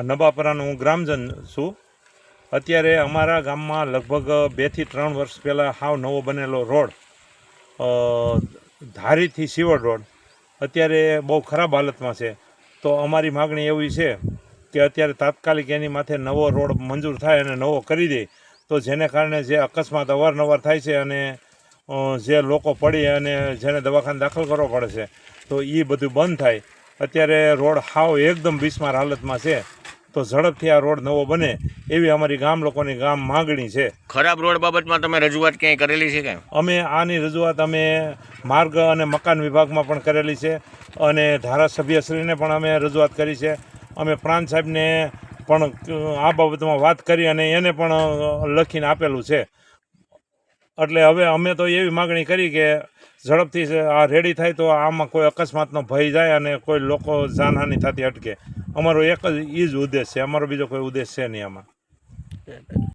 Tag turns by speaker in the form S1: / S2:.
S1: નવાપરાનું હું ગ્રામજન છું. અત્યારે અમારા ગામમાં લગભગ 2 થી 3 વર્ષ પહેલાં હાવ નવો બનેલો રોડ ધારીથી સિવડ રોડ અત્યારે બહુ ખરાબ હાલતમાં છે. તો અમારી માગણી એવી છે કે અત્યારે તાત્કાલિક એની માથે નવો રોડ મંજૂર થાય અને નવો કરી દે, તો જેને કારણે જે અકસ્માત અવારનવાર થાય છે અને જે લોકો પડી અને જેને દવાખાને દાખલ કરવો પડે છે, તો એ બધું બંધ થાય. અત્યારે રોડ હાવ એકદમ બિસ્માર હાલતમાં છે, તો ઝડપથી આ રોડ નવો બને એવી અમારી ગામ લોકોની માગણી છે.
S2: ખરાબ રોડ બાબતમાં તમે રજૂઆત ક્યાંય કરેલી છે કે?
S1: અમે આની રજૂઆત અમે માર્ગ અને મકાન વિભાગમાં પણ કરેલી છે અને ધારાસભ્યશ્રીને પણ અમે રજૂઆત કરી છે. અમે પ્રાંત સાહેબને પણ આ બાબતમાં વાત કરી અને એને પણ લખીને આપેલું છે. એટલે હવે અમે તો એવી માગણી કરી કે ઝડપથી આ રેડી થાય તો આમાં કોઈ અકસ્માતનો ભય જાય અને કોઈ લોકો જાનહાનિ થતી અટકે. અમારો એક જ એ જ ઉદ્દેશ છે, અમારો બીજો કોઈ ઉદ્દેશ છે નહીં આમાં.